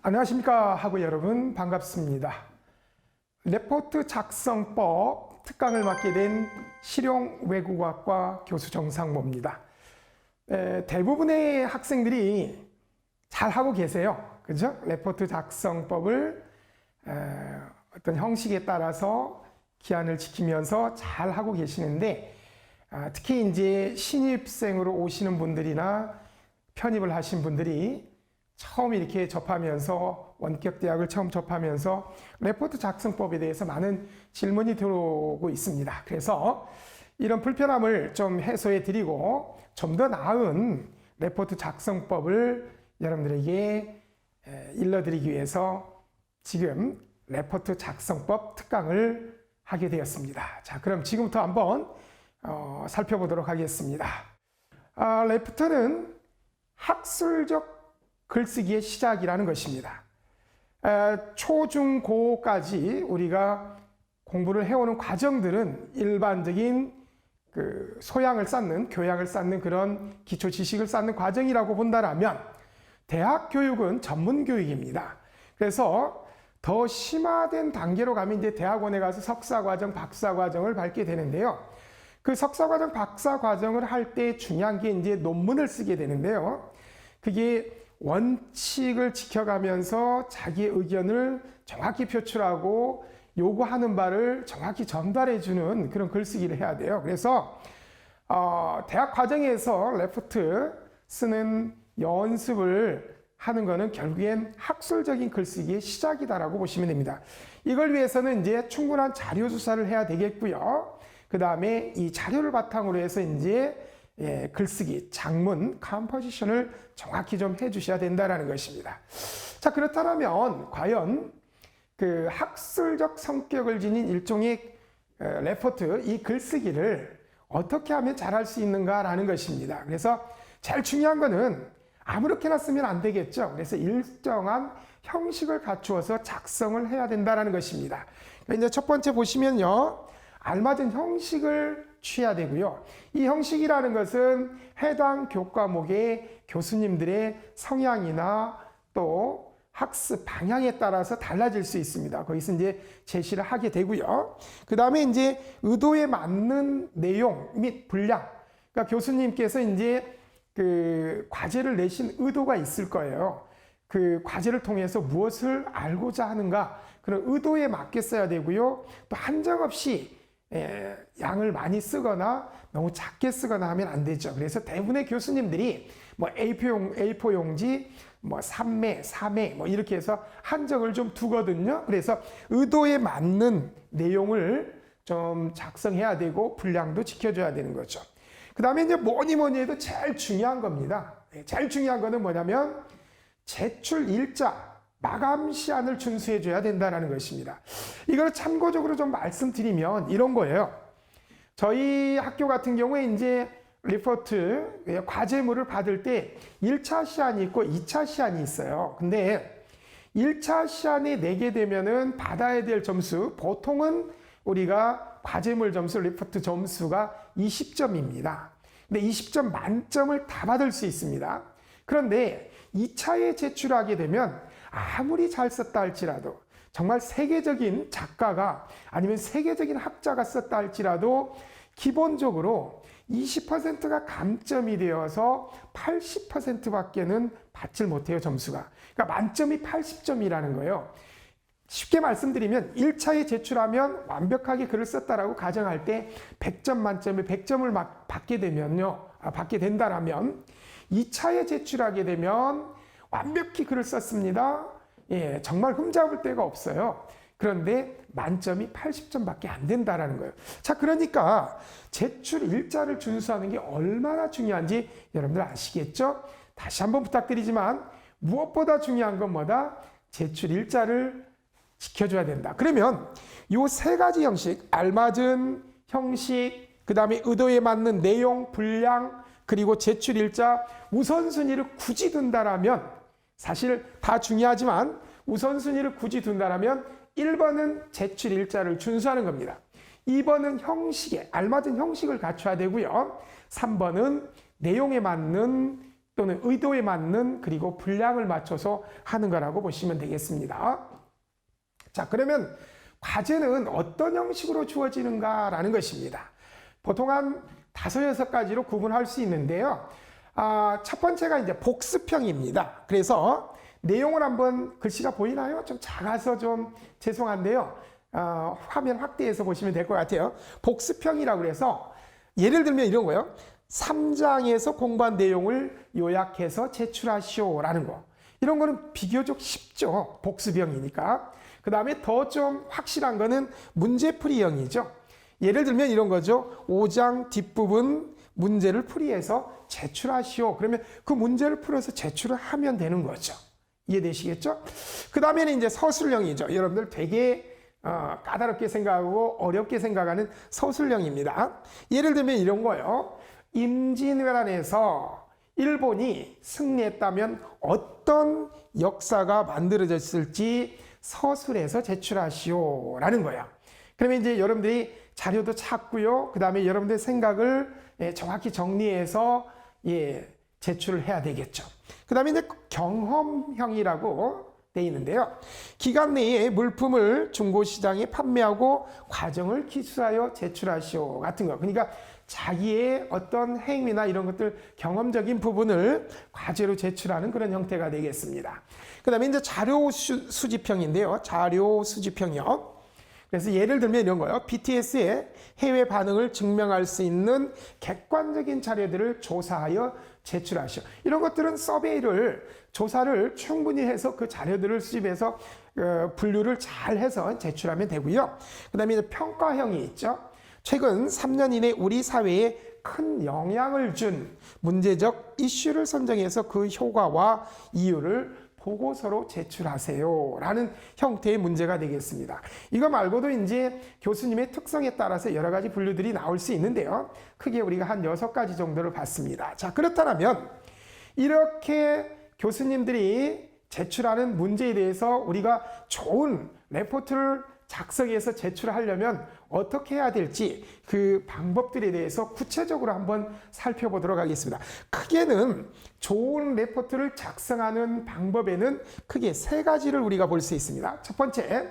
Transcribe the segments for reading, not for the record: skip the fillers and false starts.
안녕하십니까 하고 여러분 반갑습니다. 레포트 작성법 특강을 맡게 된 실용외국어학과 교수 정상모입니다. 대부분의 학생들이 잘 하고 계세요. 그죠? 레포트 작성법을 어떤 형식에 따라서 기한을 지키면서 잘 하고 계시는데, 특히 이제 신입생으로 오시는 분들이나 편입을 하신 분들이 처음 이렇게 접하면서, 원격 대학을 처음 접하면서 레포트 작성법에 대해서 많은 질문이 들어오고 있습니다. 그래서 이런 불편함을 좀 해소해 드리고 좀 더 나은 레포트 작성법을 여러분들에게 일러드리기 위해서 지금 레포트 작성법 특강을 하게 되었습니다. 자, 그럼 지금부터 한번 살펴보도록 하겠습니다. 레포트는 학술적 글쓰기의 시작이라는 것입니다. 초, 중, 고까지 우리가 공부를 해오는 과정들은 일반적인 그 소양을 쌓는, 교양을 쌓는 그런 기초 지식을 쌓는 과정이라고 본다라면, 대학 교육은 전문 교육입니다. 그래서 더 심화된 단계로 가면 이제 대학원에 가서 석사과정, 박사과정을 밟게 되는데요. 그 석사과정, 박사과정을 할 때 중요한 게 이제 논문을 쓰게 되는데요. 그게 원칙을 지켜가면서 자기의 의견을 정확히 표출하고 요구하는 바를 정확히 전달해주는 그런 글쓰기를 해야 돼요. 그래서 대학 과정에서 레포트 쓰는 연습을 하는 것은 결국엔 학술적인 글쓰기의 시작이다라고 보시면 됩니다. 이걸 위해서는 이제 충분한 자료 조사를 해야 되겠고요. 그 다음에 이 자료를 바탕으로 해서 이제 글쓰기, 장문, 컴포지션을 정확히 좀 해주셔야 된다는 것입니다. 자, 그렇다면 과연 그 학술적 성격을 지닌 일종의 레포트, 이 글쓰기를 어떻게 하면 잘할 수 있는가라는 것입니다. 그래서 제일 중요한 거는 아무렇게나 쓰면 안 되겠죠. 그래서 일정한 형식을 갖추어서 작성을 해야 된다는 것입니다. 이제 첫 번째 보시면요, 알맞은 형식을 취해야 되고요. 이 형식이라는 것은 해당 교과목의 교수님들의 성향이나 또 학습 방향에 따라서 달라질 수 있습니다. 거기서 이제 제시를 하게 되고요. 그 다음에 이제 의도에 맞는 내용 및 분량. 그러니까 교수님께서 이제 그 과제를 내신 의도가 있을 거예요. 그 과제를 통해서 무엇을 알고자 하는가, 그런 의도에 맞게 써야 되고요. 또 한정없이 양을 많이 쓰거나 너무 작게 쓰거나 하면 안 되죠. 그래서 대부분의 교수님들이 뭐 A4 용지, 뭐 3매, 4매, 뭐 이렇게 해서 한정을 좀 두거든요. 그래서 의도에 맞는 내용을 좀 작성해야 되고 분량도 지켜줘야 되는 거죠. 그 다음에 이제 뭐니 해도 제일 중요한 겁니다. 제일 중요한 거는 뭐냐면 제출 일자, 마감 시한을 준수해 줘야 된다는 것입니다. 이걸 참고적으로 좀 말씀드리면 이런 거예요. 저희 학교 같은 경우에 이제 리포트 과제물을 받을 때 1차 시한이 있고 2차 시한이 있어요. 근데 1차 시한에 내게 되면은 받아야 될 점수, 보통은 우리가 과제물 점수, 리포트 점수가 20점입니다. 근데 20점 만점을 다 받을 수 있습니다. 그런데 2차에 제출하게 되면 아무리 잘 썼다 할지라도, 정말 세계적인 작가가 아니면 세계적인 학자가 썼다 할지라도 기본적으로 20%가 감점이 되어서 80%밖에는 받질 못해요, 점수가. 그러니까 만점이 80점이라는 거예요. 쉽게 말씀드리면 1차에 제출하면 완벽하게 글을 썼다라고 가정할 때 100점 만점에 100점을 받게 된다라면 2차에 제출하게 되면 완벽히 글을 썼습니다. 정말 흠잡을 데가 없어요. 그런데 만점이 80점밖에 안 된다라는 거예요. 자, 그러니까 제출 일자를 준수하는 게 얼마나 중요한지 여러분들 아시겠죠? 다시 한번 부탁드리지만 무엇보다 중요한 건 뭐다? 제출 일자를 지켜줘야 된다. 그러면 이 세 가지 형식, 알맞은 형식, 그 다음에 의도에 맞는 내용, 분량, 그리고 제출 일자, 우선순위를 굳이 둔다라면, 사실 다 중요하지만 우선순위를 굳이 둔다라면 1번은 제출 일자를 준수하는 겁니다. 2번은 형식에 알맞은 형식을 갖춰야 되고요. 3번은 내용에 맞는 또는 의도에 맞는 그리고 분량을 맞춰서 하는 거라고 보시면 되겠습니다. 자, 그러면 과제는 어떤 형식으로 주어지는가라는 것입니다. 보통 한 5-6가지로 구분할 수 있는데요. 첫 번째가 이제 복습형입니다. 그래서 내용을 한번 글씨가 보이나요? 좀 작아서 좀 죄송한데요. 화면 확대해서 보시면 될 것 같아요. 복습형이라고 해서 예를 들면 이런 거예요. 3장에서 공부한 내용을 요약해서 제출하시오라는 거. 이런 거는 비교적 쉽죠. 복습형이니까. 그 다음에 더 좀 확실한 거는 문제풀이형이죠. 예를 들면 이런 거죠. 5장 뒷부분 문제를 풀이해서 제출하시오. 그러면 그 문제를 풀어서 제출을 하면 되는 거죠. 이해되시겠죠? 그 다음에는 이제 서술형이죠. 여러분들 되게 까다롭게 생각하고 어렵게 생각하는 서술형입니다. 예를 들면 이런 거요. 임진왜란에서 일본이 승리했다면 어떤 역사가 만들어졌을지 서술해서 제출하시오라는 거야. 그러면 이제 여러분들이 자료도 찾고요. 그 다음에 여러분들의 생각을 정확히 정리해서 제출을 해야 되겠죠. 그 다음에 이제 경험형이라고 돼 있는데요. 기간 내에 물품을 중고시장에 판매하고 과정을 기술하여 제출하시오 같은 거. 그러니까 자기의 어떤 행위나 이런 것들 경험적인 부분을 과제로 제출하는 그런 형태가 되겠습니다. 그 다음에 이제 자료 수집형인데요. 자료 수집형이요. 그래서 예를 들면 이런 거요. BTS의 해외 반응을 증명할 수 있는 객관적인 자료들을 조사하여 제출하시오. 이런 것들은 서베이를 조사를 충분히 해서 그 자료들을 수집해서 분류를 잘 해서 제출하면 되고요. 그 다음에 이제 평가형이 있죠. 최근 3년 이내 우리 사회에 큰 영향을 준 문제적 이슈를 선정해서 그 효과와 이유를 보고서로 제출하세요 라는 형태의 문제가 되겠습니다. 이거 말고도 이제 교수님의 특성에 따라서 여러 가지 분류들이 나올 수 있는데요. 크게 우리가 한 6가지 정도를 봤습니다. 자, 그렇다면 이렇게 교수님들이 제출하는 문제에 대해서 우리가 좋은 레포트를 작성해서 제출하려면 어떻게 해야 될지 그 방법들에 대해서 구체적으로 한번 살펴보도록 하겠습니다. 크게는 좋은 레포트를 작성하는 방법에는 크게 3가지를 우리가 볼 수 있습니다. 첫 번째,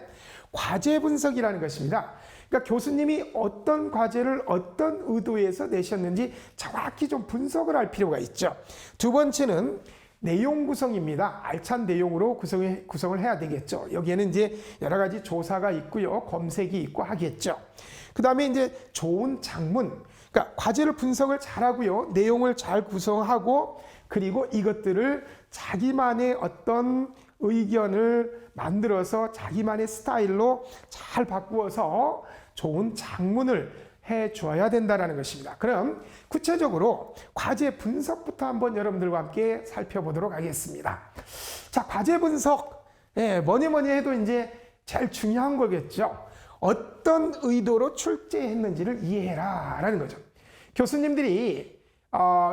과제 분석이라는 것입니다. 그러니까 교수님이 어떤 과제를 어떤 의도에서 내셨는지 정확히 좀 분석을 할 필요가 있죠. 두 번째는 내용 구성입니다. 알찬 내용으로 구성을 해야 되겠죠. 여기에는 이제 여러 가지 조사가 있고요. 검색이 있고 하겠죠. 그 다음에 이제 좋은 장문. 그러니까 과제를 분석을 잘하고요. 내용을 잘 구성하고 그리고 이것들을 자기만의 어떤 의견을 만들어서 자기만의 스타일로 잘 바꾸어서 좋은 장문을 해줘야 된다는 것입니다. 그럼 구체적으로 과제 분석부터 한번 여러분들과 함께 살펴보도록 하겠습니다. 자, 과제 분석. 뭐니 해도 이제 제일 중요한 거겠죠. 어떤 의도로 출제했는지를 이해해라 라는 거죠. 교수님들이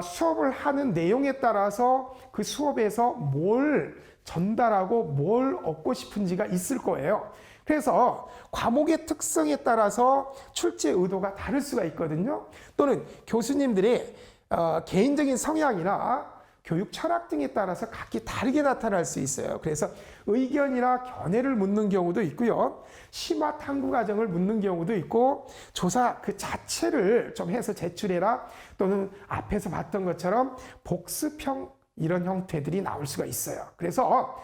수업을 하는 내용에 따라서 그 수업에서 뭘 전달하고 뭘 얻고 싶은지가 있을 거예요. 그래서 과목의 특성에 따라서 출제 의도가 다를 수가 있거든요. 또는 교수님들의 개인적인 성향이나 교육 철학 등에 따라서 각기 다르게 나타날 수 있어요. 그래서 의견이나 견해를 묻는 경우도 있고요. 심화 탐구 과정을 묻는 경우도 있고 조사 그 자체를 좀 해서 제출해라 또는 앞에서 봤던 것처럼 복습형 이런 형태들이 나올 수가 있어요. 그래서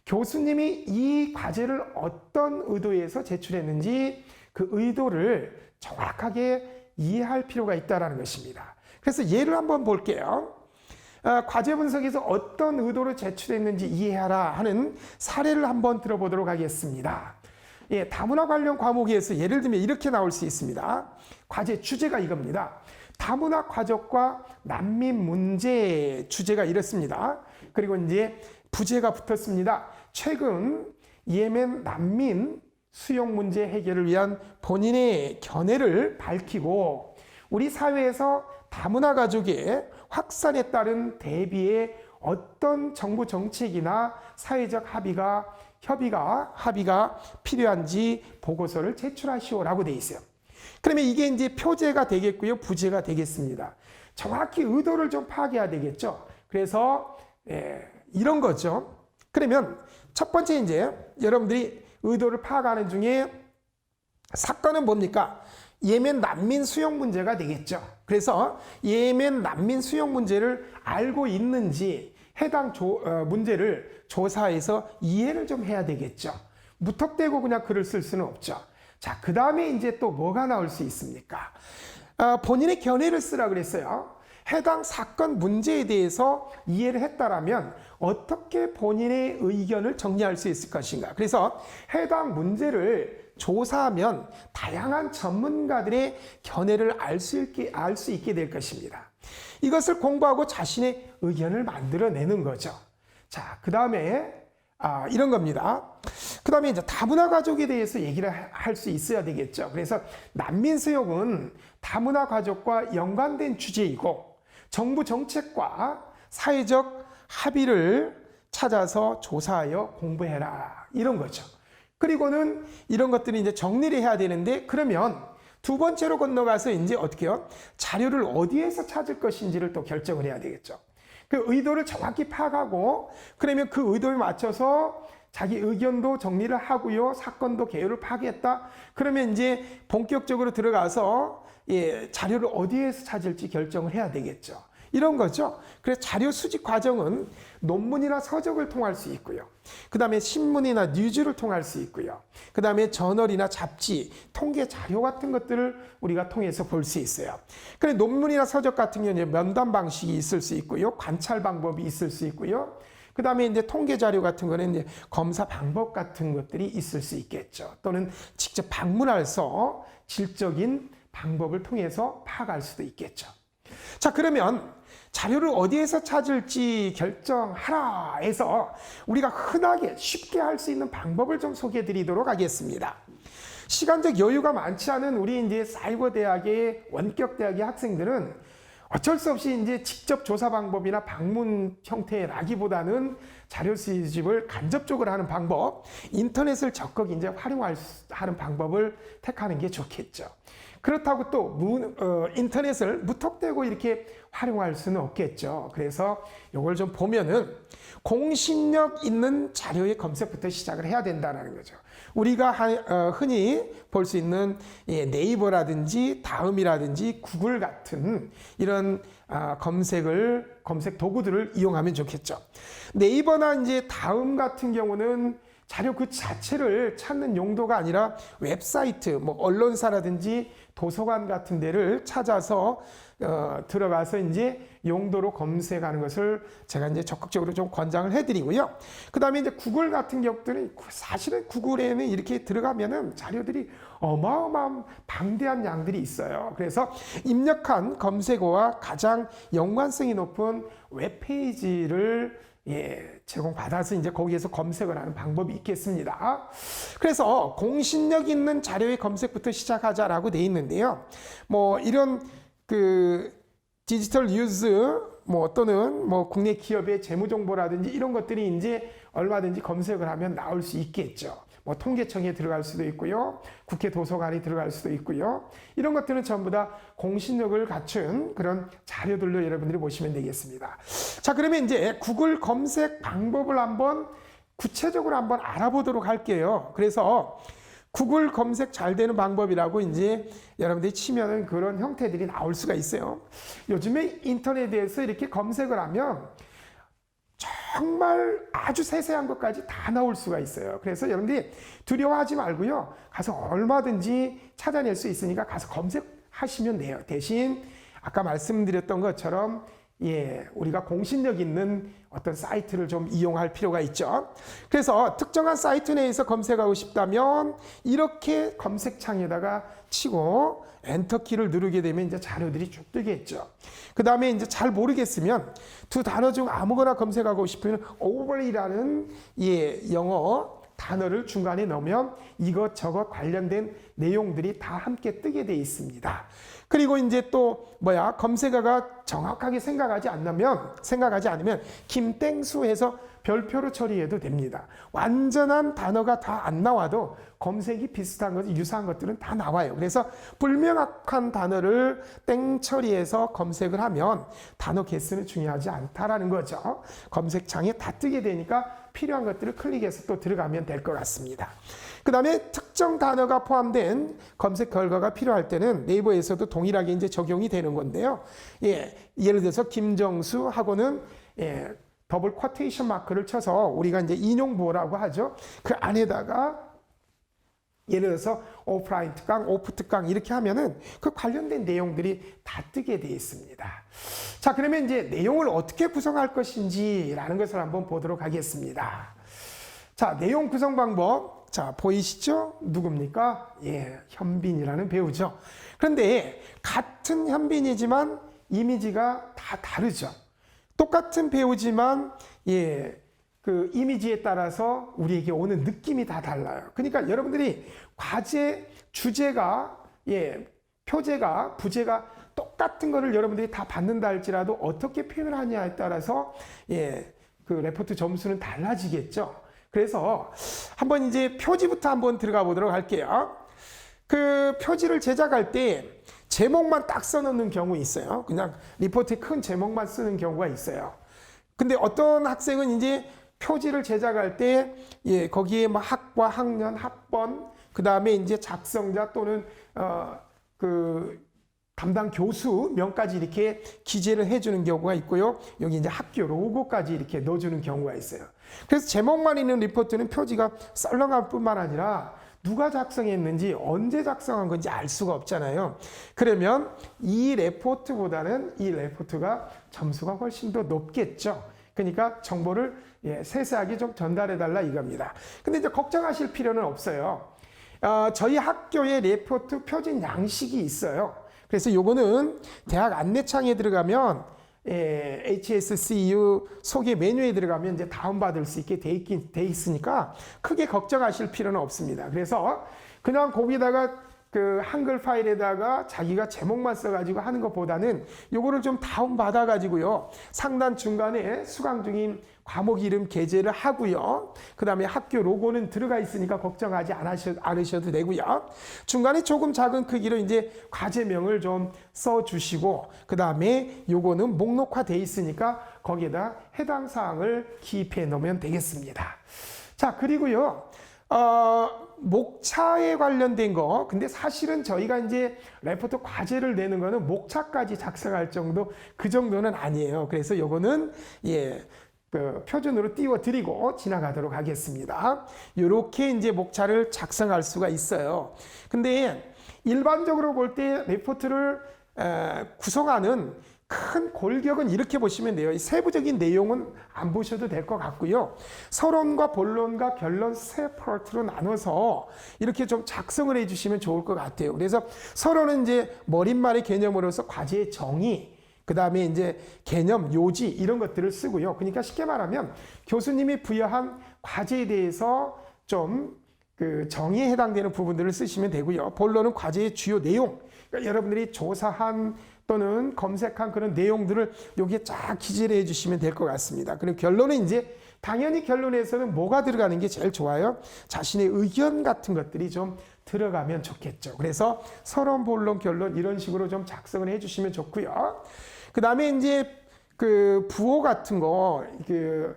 교수님이 이 과제를 어떤 의도에서 제출했는지 그 의도를 정확하게 이해할 필요가 있다는 것입니다. 그래서 예를 한번 볼게요. 과제 분석에서 어떤 의도로 제출했는지 이해하라 하는 사례를 한번 들어보도록 하겠습니다. 다문화 관련 과목에서 예를 들면 이렇게 나올 수 있습니다. 과제 주제가 이겁니다. 다문화 가족과 난민 문제 주제가 이렇습니다. 그리고 이제 부제가 붙었습니다. 최근 예멘 난민 수용 문제 해결을 위한 본인의 견해를 밝히고 우리 사회에서 다문화 가족의 확산에 따른 대비에 어떤 정부 정책이나 사회적 합의가 필요한지 보고서를 제출하시오라고 돼 있어요. 그러면 이게 이제 표제가 되겠고요, 부제가 되겠습니다. 정확히 의도를 좀 파악해야 되겠죠. 그래서 이런 거죠. 그러면 첫 번째 이제 여러분들이 의도를 파악하는 중에 사건은 뭡니까? 예멘 난민 수용 문제가 되겠죠. 그래서 예멘 난민 수용 문제를 알고 있는지 해당 문제를 조사해서 이해를 좀 해야 되겠죠. 무턱대고 그냥 글을 쓸 수는 없죠. 자, 그 다음에 이제 또 뭐가 나올 수 있습니까? 본인의 견해를 쓰라 그랬어요. 해당 사건 문제에 대해서 이해를 했다라면 어떻게 본인의 의견을 정리할 수 있을 것인가. 그래서 해당 문제를 조사하면 다양한 전문가들의 견해를 알 수 있게 될 것입니다. 이것을 공부하고 자신의 의견을 만들어내는 거죠. 자, 그 다음에 이런 겁니다. 그 다음에 이제 다문화 가족에 대해서 얘기를 할 수 있어야 되겠죠. 그래서 난민 수용은 다문화 가족과 연관된 주제이고 정부 정책과 사회적 합의를 찾아서 조사하여 공부해라. 이런 거죠. 그리고는 이런 것들이 이제 정리를 해야 되는데 그러면 두 번째로 건너가서 이제 어떻게 해요? 자료를 어디에서 찾을 것인지를 또 결정을 해야 되겠죠. 그 의도를 정확히 파악하고 그러면 그 의도에 맞춰서 자기 의견도 정리를 하고요. 사건도 개요를 파악했다. 그러면 이제 본격적으로 들어가서 자료를 어디에서 찾을지 결정을 해야 되겠죠. 이런 거죠. 그래서 자료 수집 과정은 논문이나 서적을 통할 수 있고요. 그 다음에 신문이나 뉴즈를 통할 수 있고요. 그 다음에 저널이나 잡지, 통계 자료 같은 것들을 우리가 통해서 볼 수 있어요. 그래 논문이나 서적 같은 경우는 면담 방식이 있을 수 있고요. 관찰 방법이 있을 수 있고요. 그 다음에 이제 통계 자료 같은 거는 이제 검사 방법 같은 것들이 있을 수 있겠죠. 또는 직접 방문해서 질적인 방법을 통해서 파악할 수도 있겠죠. 자, 그러면 자료를 어디에서 찾을지 결정하라 해서 우리가 흔하게 쉽게 할 수 있는 방법을 좀 소개해 드리도록 하겠습니다. 시간적 여유가 많지 않은 우리 이제 사이버 대학의 원격 대학의 학생들은 어쩔 수 없이 이제 직접 조사 방법이나 방문 형태라기보다는 자료 수집을 간접적으로 하는 방법, 인터넷을 적극 이제 활용하는 방법을 택하는 게 좋겠죠. 그렇다고 또 인터넷을 무턱대고 이렇게 활용할 수는 없겠죠. 그래서 이걸 좀 보면은 공신력 있는 자료의 검색부터 시작을 해야 된다는 거죠. 우리가 흔히 볼 수 있는 네이버라든지 다음이라든지 구글 같은 이런 검색 도구들을 이용하면 좋겠죠. 네이버나 이제 다음 같은 경우는 자료 그 자체를 찾는 용도가 아니라 웹사이트, 뭐 언론사라든지 도서관 같은 데를 찾아서 들어가서 이제 용도로 검색하는 것을 제가 이제 적극적으로 좀 권장을 해드리고요. 그 다음에 이제 구글 같은 경우들은 사실은 구글에는 이렇게 들어가면은 자료들이 어마어마한 방대한 양들이 있어요. 그래서 입력한 검색어와 가장 연관성이 높은 웹페이지를 제공받아서 이제 거기에서 검색을 하는 방법이 있겠습니다. 그래서 공신력 있는 자료의 검색부터 시작하자라고 돼 있는데요. 뭐 이런 디지털 뉴스 또는 국내 기업의 재무 정보라든지 이런 것들이 이제 얼마든지 검색을 하면 나올 수 있겠죠. 통계청에 들어갈 수도 있고요. 국회 도서관에 들어갈 수도 있고요. 이런 것들은 전부 다 공신력을 갖춘 그런 자료들로 여러분들이 보시면 되겠습니다. 자, 그러면 이제 구글 검색 방법을 구체적으로 한번 알아보도록 할게요. 그래서 구글 검색 잘 되는 방법이라고 이제 여러분들이 치면은 그런 형태들이 나올 수가 있어요. 요즘에 인터넷에서 이렇게 검색을 하면 정말 아주 세세한 것까지 다 나올 수가 있어요. 그래서 여러분들이 두려워하지 말고요. 가서 얼마든지 찾아낼 수 있으니까 가서 검색하시면 돼요. 대신 아까 말씀드렸던 것처럼 우리가 공신력 있는 어떤 사이트를 좀 이용할 필요가 있죠. 그래서 특정한 사이트 내에서 검색하고 싶다면 이렇게 검색창에다가 치고 엔터키를 누르게 되면 이제 자료들이 쭉 뜨겠죠. 그 다음에 이제 잘 모르겠으면 두 단어 중 아무거나 검색하고 싶으면 overlay라는 영어 단어를 중간에 넣으면 이것저것 관련된 내용들이 다 함께 뜨게 돼 있습니다. 그리고 이제 또 검색어가 정확하게 생각하지 않으면 김땡수 해서 별표로 처리해도 됩니다. 완전한 단어가 다 안 나와도 검색이 비슷한 것, 유사한 것들은 다 나와요. 그래서 불명확한 단어를 땡 처리해서 검색을 하면 단어 개수는 중요하지 않다라는 거죠. 검색창에 다 뜨게 되니까 필요한 것들을 클릭해서 또 들어가면 될 것 같습니다. 그 다음에 특정 단어가 포함된 검색 결과가 필요할 때는 네이버에서도 동일하게 이제 적용이 되는 건데요. 예를 들어서 김정수 하고는 더블 쿼테이션 마크를 쳐서 우리가 이제 인용부호라고 하죠. 그 안에다가 예를 들어서 오프라인 특강, 오프 특강 이렇게 하면은 그 관련된 내용들이 다 뜨게 되어 있습니다. 자, 그러면 이제 내용을 어떻게 구성할 것인지라는 것을 한번 보도록 하겠습니다. 자, 내용 구성 방법. 자, 보이시죠? 누굽니까? 현빈이라는 배우죠. 그런데 같은 현빈이지만 이미지가 다 다르죠. 똑같은 배우지만 그 이미지에 따라서 우리에게 오는 느낌이 다 달라요. 그러니까 여러분들이 과제 주제가 표제가 부제가 똑같은 거를 여러분들이 다 받는다 할지라도 어떻게 표현을 하냐에 따라서 그 레포트 점수는 달라지겠죠. 그래서 한번 이제 표지부터 한번 들어가 보도록 할게요. 그 표지를 제작할 때 제목만 딱 써놓는 경우 있어요. 그냥 리포트에 큰 제목만 쓰는 경우가 있어요. 근데 어떤 학생은 이제 표지를 제작할 때 거기에 뭐 학과, 학년, 학번, 그 다음에 이제 작성자 또는 그 담당 교수 명까지 이렇게 기재를 해주는 경우가 있고요. 여기 이제 학교 로고까지 이렇게 넣어주는 경우가 있어요. 그래서 제목만 있는 리포트는 표지가 썰렁할 뿐만 아니라 누가 작성했는지 언제 작성한 건지 알 수가 없잖아요. 그러면 이 레포트보다는 이 레포트가 점수가 훨씬 더 높겠죠. 그러니까 정보를 세세하게 좀 전달해달라 이겁니다. 근데 이제 걱정하실 필요는 없어요. 저희 학교에 레포트 표준 양식이 있어요. 그래서 요거는 대학 안내창에 들어가면 HSCU 소개 메뉴에 들어가면 이제 다운받을 수 있게 돼 있으니까 크게 걱정하실 필요는 없습니다. 그래서 그냥 거기다가 그 한글 파일에다가 자기가 제목만 써가지고 하는 것보다는 요거를 좀 다운받아 가지고요. 상단 중간에 수강 중인 과목 이름 게재를 하고요. 그 다음에 학교 로고는 들어가 있으니까 걱정하지 않으셔도 되고요. 중간에 조금 작은 크기로 이제 과제명을 좀 써주시고 그 다음에 요거는 목록화돼 있으니까 거기에다 해당 사항을 기입해 놓으면 되겠습니다. 자, 그리고요. 목차에 관련된 거. 근데 사실은 저희가 이제 레포트 과제를 내는 거는 목차까지 작성할 정도, 그 정도는 아니에요. 그래서 요거는 그 표준으로 띄워드리고 지나가도록 하겠습니다. 이렇게 이제 목차를 작성할 수가 있어요. 근데 일반적으로 볼 때 레포트를 구성하는 큰 골격은 이렇게 보시면 돼요. 세부적인 내용은 안 보셔도 될 것 같고요. 서론과 본론과 결론 세 파트로 나눠서 이렇게 좀 작성을 해주시면 좋을 것 같아요. 그래서 서론은 이제 머릿말의 개념으로서 과제의 정의, 그 다음에 이제 개념, 요지 이런 것들을 쓰고요. 그러니까 쉽게 말하면 교수님이 부여한 과제에 대해서 좀 그 정의에 해당되는 부분들을 쓰시면 되고요. 본론은 과제의 주요 내용, 그러니까 여러분들이 조사한 또는 검색한 그런 내용들을 여기에 쫙 기재를 해주시면 될 것 같습니다. 그리고 결론은 이제 당연히 결론에서는 뭐가 들어가는 게 제일 좋아요? 자신의 의견 같은 것들이 좀 들어가면 좋겠죠. 그래서 서론, 본론, 결론 이런 식으로 좀 작성을 해주시면 좋고요. 그 다음에 이제 그 부호 같은 거, 그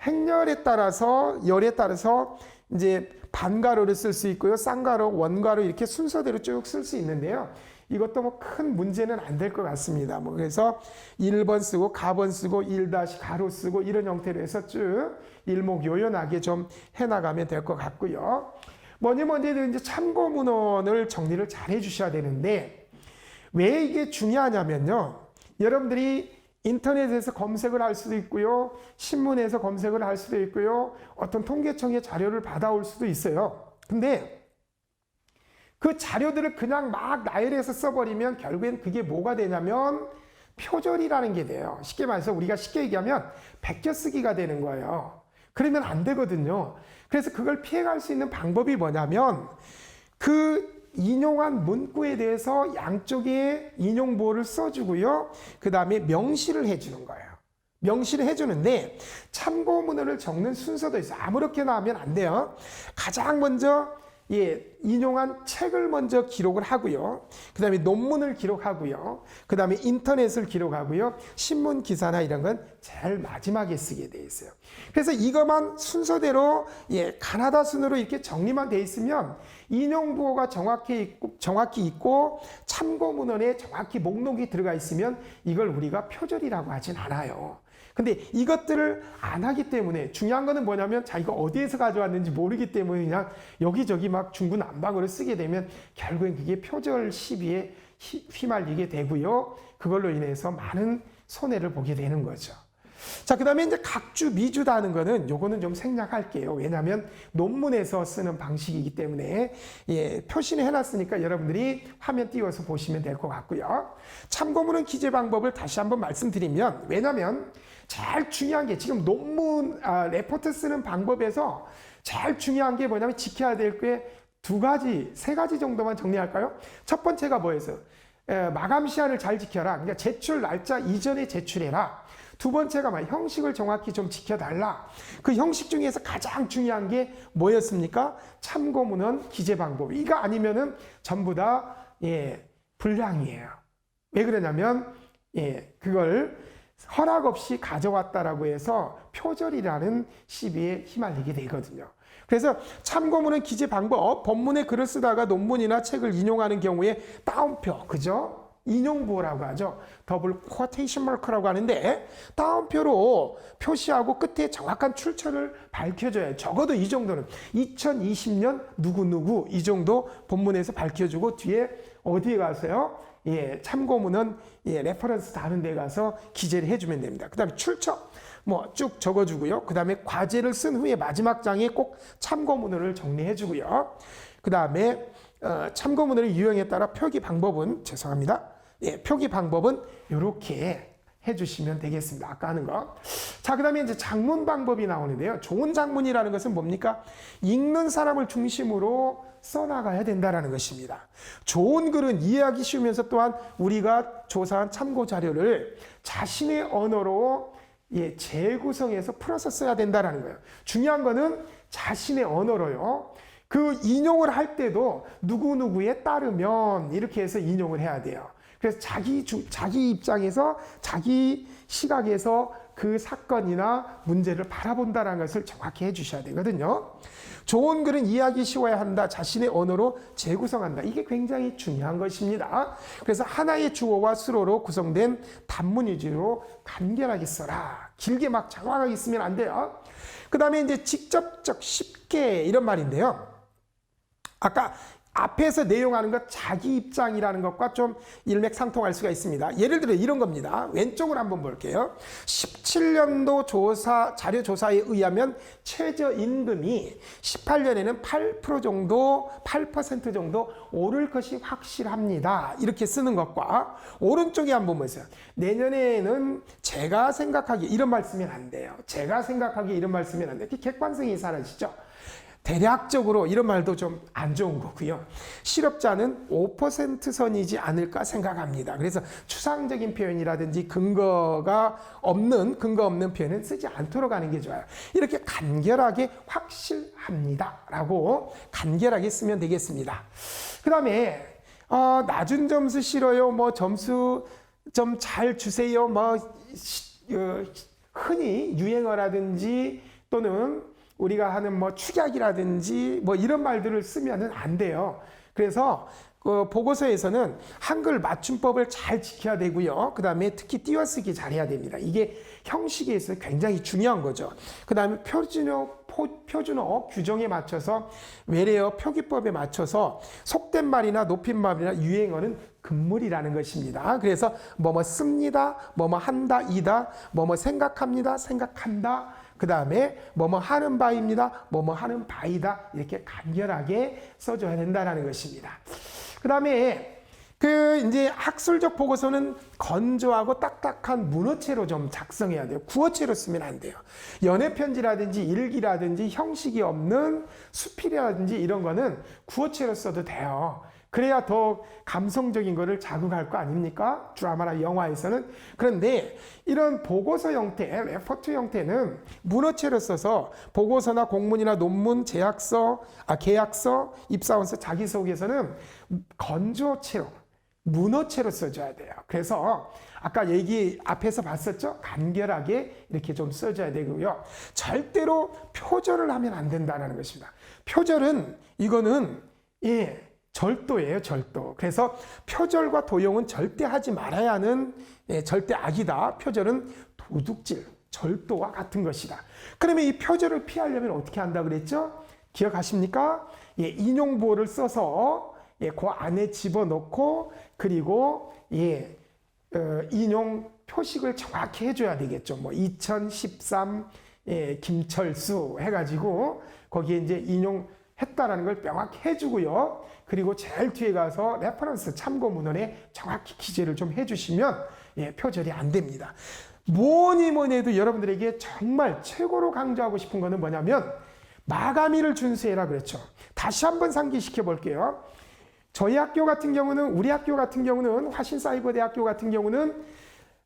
행렬에 따라서 열에 따라서 이제 반가로를 쓸 수 있고요. 쌍가로, 원가로 이렇게 순서대로 쭉 쓸 수 있는데요. 이것도 뭐 큰 문제는 안 될 것 같습니다. 뭐 그래서 1번 쓰고 가번 쓰고 1-가로 쓰고 이런 형태로 해서 쭉 일목요연하게 좀 해나가면 될 것 같고요. 뭐니 해도 이제 참고 문헌을 정리를 잘 해주셔야 되는데 왜 이게 중요하냐면요. 여러분들이 인터넷에서 검색을 할 수도 있고요. 신문에서 검색을 할 수도 있고요. 어떤 통계청의 자료를 받아올 수도 있어요. 근데 그 자료들을 그냥 막 나열해서 써버리면 결국엔 그게 뭐가 되냐면 표절이라는 게 돼요. 쉽게 말해서 우리가 쉽게 얘기하면 베껴쓰기가 되는 거예요. 그러면 안 되거든요. 그래서 그걸 피해갈 수 있는 방법이 뭐냐면 그 인용한 문구에 대해서 양쪽에 인용보호를 써주고요. 그 다음에 명시를 해주는 거예요. 명시를 해주는데 참고문헌을 적는 순서도 있어요. 아무렇게나 하면 안 돼요. 가장 먼저 인용한 책을 먼저 기록을 하고요. 그 다음에 논문을 기록하고요. 그 다음에 인터넷을 기록하고요. 신문 기사나 이런 건 제일 마지막에 쓰게 돼 있어요. 그래서 이것만 순서대로 가나다 순으로 이렇게 정리만 돼 있으면 인용 부호가 정확히 있고 참고 문헌에 정확히 목록이 들어가 있으면 이걸 우리가 표절이라고 하진 않아요. 근데 이것들을 안 하기 때문에 중요한 거는 뭐냐면 자기가 어디에서 가져왔는지 모르기 때문에 그냥 여기저기 막 중구난방으로 쓰게 되면 결국엔 그게 표절 시비에 휘말리게 되고요. 그걸로 인해서 많은 손해를 보게 되는 거죠. 자, 그 다음에 이제 각주 미주다 하는 거는 요거는 좀 생략할게요. 왜냐하면 논문에서 쓰는 방식이기 때문에 표시는 해놨으니까 여러분들이 화면 띄워서 보시면 될 것 같고요. 참고문헌 기재 방법을 다시 한번 말씀드리면 왜냐하면 제일 중요한 게 지금 논문 레포트 쓰는 방법에서 제일 중요한 게 뭐냐면 지켜야 될 게 세 가지 정도만 정리할까요? 첫 번째가 뭐였어요? 마감 시한을 잘 지켜라. 그러니까 제출 날짜 이전에 제출해라. 두 번째가 형식을 정확히 좀 지켜달라. 그 형식 중에서 가장 중요한 게 뭐였습니까? 참고문헌 기재 방법. 이거 아니면은 전부 다 불량이에요. 왜 그러냐면 그걸 허락 없이 가져왔다라고 해서 표절이라는 시비에 휘말리게 되거든요. 그래서 참고문헌 기재 방법, 본문에 글을 쓰다가 논문이나 책을 인용하는 경우에 따옴표, 그죠? 인용부호라고 하죠. 더블 쿼테이션 마크라고 하는데 따옴표로 표시하고 끝에 정확한 출처를 밝혀줘야 적어도 이 정도는 2020년 누구누구 이 정도 본문에서 밝혀주고 뒤에 어디에 가서요? 참고문헌 레퍼런스 다른 데 가서 기재를 해주면 됩니다. 그 다음에 출처 쭉 적어주고요. 그 다음에 과제를 쓴 후에 마지막 장에 꼭 참고문헌을 정리해주고요. 그 다음에 참고문헌의 유형에 따라 표기 방법은 표기 방법은 이렇게 해주시면 되겠습니다. 아까 하는 거. 자, 그 다음에 이제 작문 방법이 나오는데요. 좋은 작문이라는 것은 뭡니까? 읽는 사람을 중심으로 써나가야 된다는 것입니다. 좋은 글은 이해하기 쉬우면서 또한 우리가 조사한 참고 자료를 자신의 언어로 재구성해서 풀어서 써야 된다는 거예요. 중요한 거는 자신의 언어로요. 그 인용을 할 때도 누구누구에 따르면 이렇게 해서 인용을 해야 돼요. 그래서 자기 입장에서 자기 시각에서 그 사건이나 문제를 바라본다는 것을 정확히 해주셔야 되거든요. 좋은 글은 이해하기 쉬워야 한다. 자신의 언어로 재구성한다. 이게 굉장히 중요한 것입니다. 그래서 하나의 주어와 수로로 구성된 단문 위주로 간결하게 써라. 길게 막 장황하게 쓰면 안 돼요. 그 다음에 이제 직접적 쉽게 이런 말인데요. 아까 앞에서 내용하는 것 자기 입장이라는 것과 좀 일맥상통할 수가 있습니다. 예를 들어 이런 겁니다. 왼쪽으로 한번 볼게요. 17년도 자료 조사에 의하면 최저임금이 18년에는 8% 정도 오를 것이 확실합니다. 이렇게 쓰는 것과 오른쪽에 한번 보세요. 내년에는 제가 생각하기에 이런 말 쓰면 안 돼요. 제가 생각하기에 이런 말 쓰면 안 돼요. 객관성이 사라지죠. 대략적으로 이런 말도 좀 안 좋은 거고요. 실업자는 5% 선이지 않을까 생각합니다. 그래서 추상적인 표현이라든지 근거 없는 표현은 쓰지 않도록 하는 게 좋아요. 이렇게 간결하게 확실합니다. 라고 간결하게 쓰면 되겠습니다. 그 다음에 낮은 점수 싫어요. 점수 좀 잘 주세요. 흔히 유행어라든지 또는 우리가 하는 축약이라든지 이런 말들을 쓰면은 안 돼요. 그래서 보고서에서는 한글 맞춤법을 잘 지켜야 되고요. 그 다음에 특히 띄어쓰기 잘해야 됩니다. 이게 형식에 있어서 굉장히 중요한 거죠. 그 다음에 표준어 규정에 맞춰서 외래어 표기법에 맞춰서 속된 말이나 높임말이나 유행어는 금물이라는 것입니다. 그래서 씁니다, 한다, 이다, 생각합니다, 생각한다. 그 다음에 하는 바입니다, 하는 바이다. 이렇게 간결하게 써줘야 된다는 것입니다. 그 다음에 이제 학술적 보고서는 건조하고 딱딱한 문어체로 좀 작성해야 돼요. 구어체로 쓰면 안 돼요. 연애편지라든지 일기라든지 형식이 없는 수필이라든지 이런 거는 구어체로 써도 돼요. 그래야 더 감성적인 거를 자극할 거 아닙니까? 드라마나 영화에서는. 그런데 이런 보고서 형태, 레포트 형태는 문어체로 써서 보고서나 공문이나 논문, 계약서, 입사원서, 자기소개서는 건조체로, 문어체로 써줘야 돼요. 그래서 아까 앞에서 봤었죠? 간결하게 이렇게 좀 써줘야 되고요. 절대로 표절을 하면 안 된다는 것입니다. 표절은 이거는 절도예요, 절도. 그래서 표절과 도용은 절대 하지 말아야 하는 절대 악이다. 표절은 도둑질, 절도와 같은 것이다. 그러면 이 표절을 피하려면 어떻게 한다 그랬죠? 기억하십니까? 인용보호를 써서 그 안에 집어넣고 그리고 인용 표식을 정확히 해줘야 되겠죠. 뭐 2013 김철수 해가지고 거기에 이제 인용했다라는 걸 명확히 해주고요. 그리고 제일 뒤에 가서 레퍼런스 참고 문헌에 정확히 기재를 좀 해주시면 표절이 안 됩니다. 뭐니 해도 여러분들에게 정말 최고로 강조하고 싶은 거는 뭐냐면 마감일을 준수해라 그랬죠. 다시 한번 상기시켜 볼게요. 저희 학교 같은 경우는, 우리 학교 같은 경우는, 화신사이버대학교 같은 경우는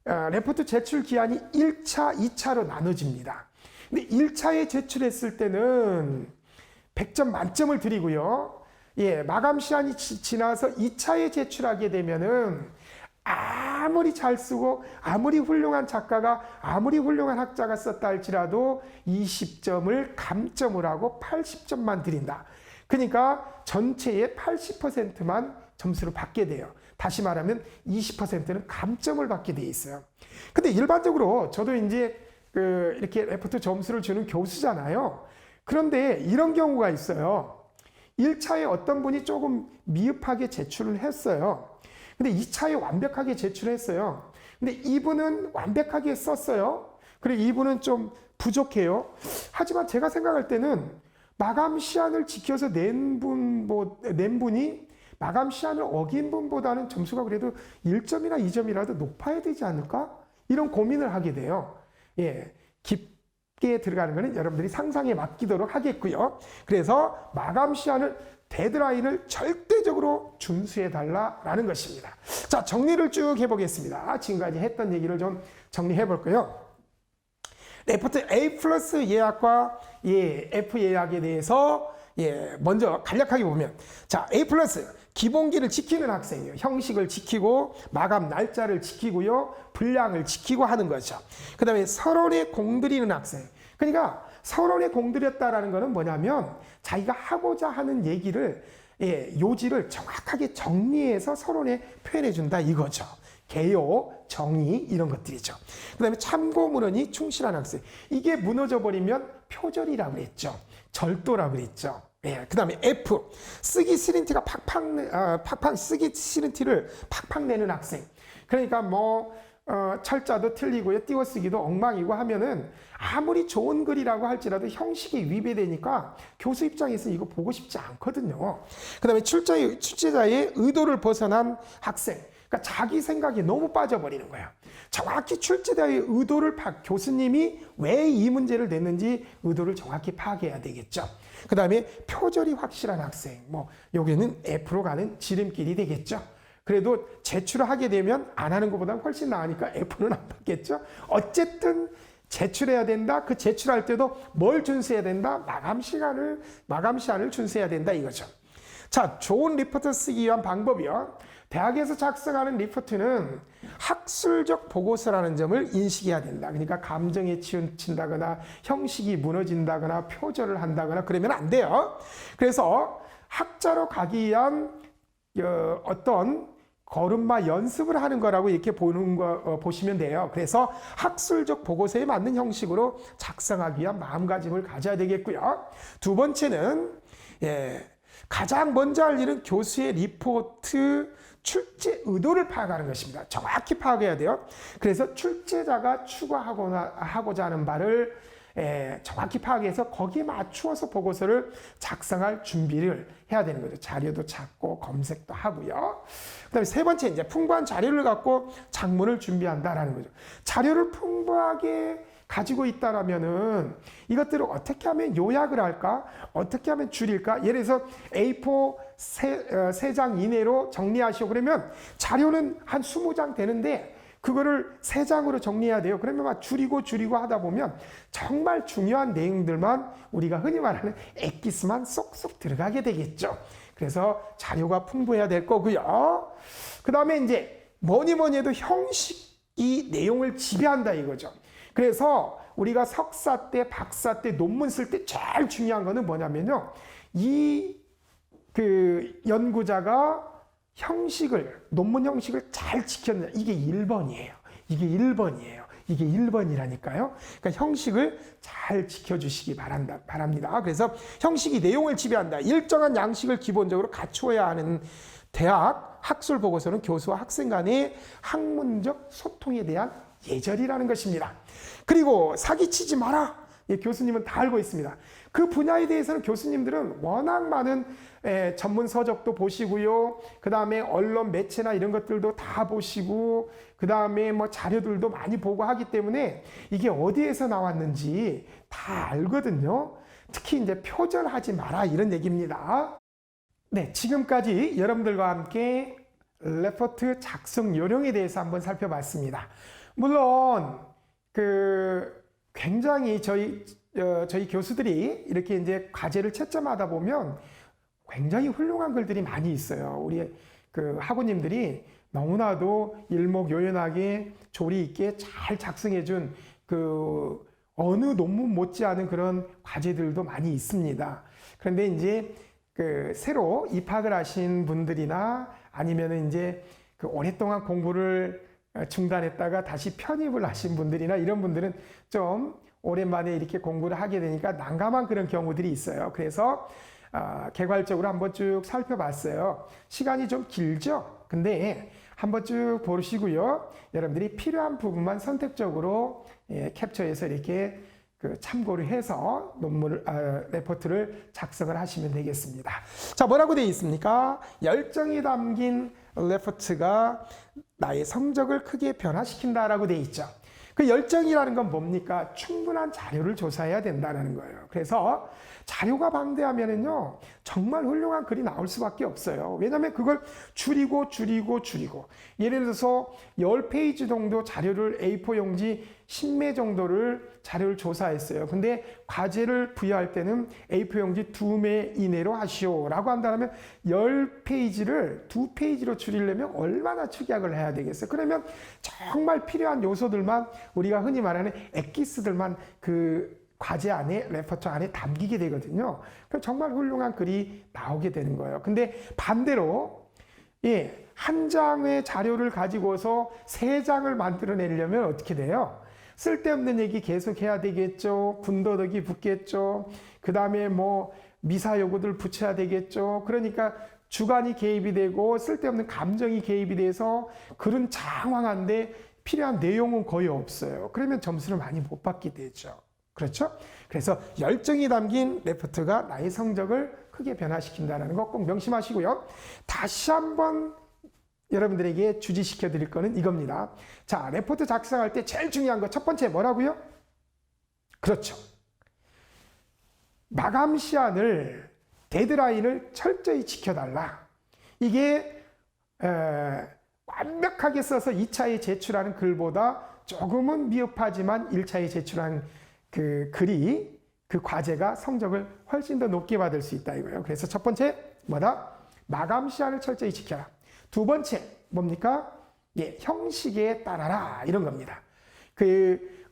레포트 제출 기한이 1차, 2차로 나눠집니다. 근데 1차에 제출했을 때는 100점 만점을 드리고요. 마감 시한이 지나서 2차에 제출하게 되면은 아무리 잘 쓰고 아무리 훌륭한 작가가 아무리 훌륭한 학자가 썼다 할지라도 20점을 감점을 하고 80점만 드린다. 그러니까 전체의 80%만 점수를 받게 돼요. 다시 말하면 20%는 감점을 받게 돼 있어요. 근데 일반적으로 저도 이제 이렇게 레포트 점수를 주는 교수잖아요. 그런데 이런 경우가 있어요. 1차에 어떤 분이 조금 미흡하게 제출을 했어요. 근데 2차에 완벽하게 제출했어요. 근데 이분은 완벽하게 썼어요. 그리고 이분은 좀 부족해요. 하지만 제가 생각할 때는 마감 시한을 지켜서 낸 분이 마감 시한을 어긴 분보다는 점수가 그래도 1점이나 2점이라도 높아야 되지 않을까? 이런 고민을 하게 돼요. 깊게 들어가는 것은 여러분들이 상상에 맡기도록 하겠고요. 그래서 마감 시한을, 데드라인을 절대적으로 준수해 달라라는 것입니다. 자, 정리를 쭉 해보겠습니다. 지금까지 했던 얘기를 좀 정리해 볼까요? 레포트 A 플러스 예약과 F 예약에 대해서 먼저 간략하게 보면, 자, A 플러스 기본기를 지키는 학생이에요. 형식을 지키고 마감 날짜를 지키고요, 분량을 지키고 하는 거죠. 그 다음에 서론에 공들이는 학생. 그러니까 서론에 공들였다라는 것은 뭐냐면 자기가 하고자 하는 얘기를, 요지를 정확하게 정리해서 서론에 표현해 준다 이거죠. 개요, 정의 이런 것들이죠. 그 다음에 참고 문헌이 충실한 학생. 이게 무너져 버리면 표절이라고 그랬죠. 절도라고 그랬죠. 그 다음에 F, 쓰기 시린티가 쓰기 시린티를 팍팍 내는 학생. 그러니까 철자도 틀리고요, 띄워쓰기도 엉망이고 하면은 아무리 좋은 글이라고 할지라도 형식이 위배되니까 교수 입장에서 이거 보고 싶지 않거든요. 그 다음에 출제자의 의도를 벗어난 학생. 그러니까 자기 생각에 너무 빠져버리는 거야. 정확히 출제자의 의도를 교수님이 왜 이 문제를 냈는지 의도를 정확히 파악해야 되겠죠. 그 다음에 표절이 확실한 학생. 여기는 F로 가는 지름길이 되겠죠. 그래도 제출을 하게 되면 안 하는 것보다 훨씬 나으니까 F는 안 받겠죠. 어쨌든 제출해야 된다. 그 제출할 때도 뭘 준수해야 된다? 마감 시한을 준수해야 된다 이거죠. 자, 좋은 리포트 쓰기 위한 방법이요. 대학에서 작성하는 리포트는 학술적 보고서라는 점을 인식해야 된다. 그러니까 감정에 치우친다거나 형식이 무너진다거나 표절을 한다거나 그러면 안 돼요. 그래서 학자로 가기 위한 어떤 걸음마 연습을 하는 거라고 이렇게 보시면 돼요. 그래서 학술적 보고서에 맞는 형식으로 작성하기 위한 마음가짐을 가져야 되겠고요. 두 번째는 가장 먼저 할 일은 교수의 리포트 출제 의도를 파악하는 것입니다. 정확히 파악해야 돼요. 그래서 출제자가 추구하고자 하는 바를 정확히 파악해서 거기에 맞추어서 보고서를 작성할 준비를 해야 되는 거죠. 자료도 찾고 검색도 하고요. 그다음에 세 번째 이제 풍부한 자료를 갖고 작문을 준비한다라는 거죠. 자료를 풍부하게 가지고 있다라면은 이것들을 어떻게 하면 요약을 할까? 어떻게 하면 줄일까? 예를 들어서 A4 세 장 이내로 정리하시오. 그러면 자료는 한 20장 되는데 그거를 3장으로 정리해야 돼요. 그러면 막 줄이고 하다 보면 정말 중요한 내용들만 우리가 흔히 말하는 엑기스만 쏙쏙 들어가게 되겠죠. 그래서 자료가 풍부해야 될 거고요. 그 다음에 이제 뭐니 해도 형식이 내용을 지배한다 이거죠. 그래서 우리가 석사 때, 박사 때 논문 쓸 때 제일 중요한 거는 뭐냐면요. 연구자가 논문 형식을 잘 지켰느냐. 이게 1번이에요. 이게 1번이라니까요. 그러니까 형식을 잘 지켜주시기 바랍니다. 그래서 형식이 내용을 지배한다. 일정한 양식을 기본적으로 갖추어야 하는 대학 학술 보고서는 교수와 학생 간의 학문적 소통에 대한 예절이라는 것입니다. 그리고 사기치지 마라. 교수님은 다 알고 있습니다. 그 분야에 대해서는 교수님들은 워낙 많은 전문 서적도 보시고요. 그 다음에 언론 매체나 이런 것들도 다 보시고, 그 다음에 뭐 자료들도 많이 보고 하기 때문에 이게 어디에서 나왔는지 다 알거든요. 특히 이제 표절하지 마라 이런 얘기입니다. 네, 지금까지 여러분들과 함께 레포트 작성 요령에 대해서 한번 살펴봤습니다. 물론 굉장히 저희 교수들이 이렇게 이제 과제를 채점하다 보면 굉장히 훌륭한 글들이 많이 있어요. 우리 학우님들이 너무나도 일목요연하게 조리 있게 잘 작성해준 어느 논문 못지않은 그런 과제들도 많이 있습니다. 그런데 이제 새로 입학을 하신 분들이나 아니면은 이제 오랫동안 공부를 중단했다가 다시 편입을 하신 분들이나 이런 분들은 좀 오랜만에 이렇게 공부를 하게 되니까 난감한 그런 경우들이 있어요. 그래서 개괄적으로 한번 쭉 살펴봤어요. 시간이 좀 길죠? 근데 한번 쭉 보시고요. 여러분들이 필요한 부분만 선택적으로 캡처해서 이렇게 참고를 해서 레포트를 작성을 하시면 되겠습니다. 자, 뭐라고 되어 있습니까? 열정이 담긴 레포트가 나의 성적을 크게 변화시킨다라고 되어 있죠. 그 열정이라는 건 뭡니까? 충분한 자료를 조사해야 된다는 거예요. 그래서 자료가 방대하면은요, 정말 훌륭한 글이 나올 수밖에 없어요. 왜냐하면 그걸 줄이고. 예를 들어서 10페이지 정도 자료를 A4 용지 10매 정도를 자료를 조사했어요. 근데 과제를 부여할 때는 A4 용지 2매 이내로 하시오라고 한다면 10페이지를 2페이지로 줄이려면 얼마나 축약을 해야 되겠어요? 그러면 정말 필요한 요소들만 우리가 흔히 말하는 엑기스들만 과제 안에, 레포트 안에 담기게 되거든요. 그럼 정말 훌륭한 글이 나오게 되는 거예요. 근데 반대로, 한 장의 자료를 가지고서 3장을 만들어내려면 어떻게 돼요? 쓸데없는 얘기 계속 해야 되겠죠. 군더더기 붙겠죠. 그 다음에 미사 요구들 붙여야 되겠죠. 그러니까 주관이 개입이 되고 쓸데없는 감정이 개입이 돼서 글은 장황한데 필요한 내용은 거의 없어요. 그러면 점수를 많이 못 받게 되죠. 그렇죠? 그래서 열정이 담긴 레포트가 나의 성적을 크게 변화시킨다는 거 꼭 명심하시고요. 다시 한번 여러분들에게 주지시켜 드릴 거는 이겁니다. 자, 레포트 작성할 때 제일 중요한 거 첫 번째 뭐라고요? 그렇죠. 마감 시한을, 데드라인을 철저히 지켜달라. 이게 완벽하게 써서 2차에 제출하는 글보다 조금은 미흡하지만 1차에 제출한 글이, 과제가 성적을 훨씬 더 높게 받을 수 있다 이거예요. 그래서 첫 번째 뭐다? 마감 시한을 철저히 지켜라. 두 번째 뭡니까? 형식에 따라라 이런 겁니다.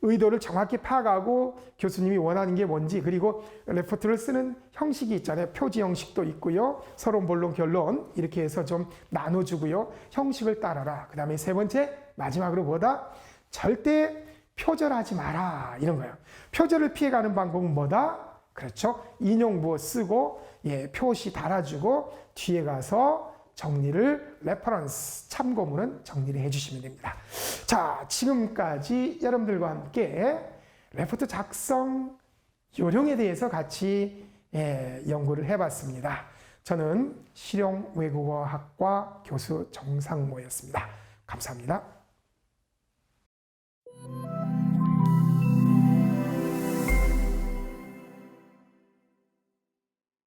의도를 정확히 파악하고 교수님이 원하는 게 뭔지, 그리고 레포트를 쓰는 형식이 있잖아요. 표지 형식도 있고요. 서론, 본론, 결론 이렇게 해서 좀 나눠주고요. 형식을 따라라. 그 다음에 세 번째 마지막으로 뭐다? 절대 표절하지 마라 이런 거예요. 표절을 피해가는 방법은 뭐다? 그렇죠. 인용부 쓰고 표시 달아주고 뒤에 가서 정리를, 레퍼런스, 참고문은 정리를 해주시면 됩니다. 자, 지금까지 여러분들과 함께 레포트 작성 요령에 대해서 같이 연구를 해봤습니다. 저는 실용외국어학과 교수 정상모였습니다. 감사합니다.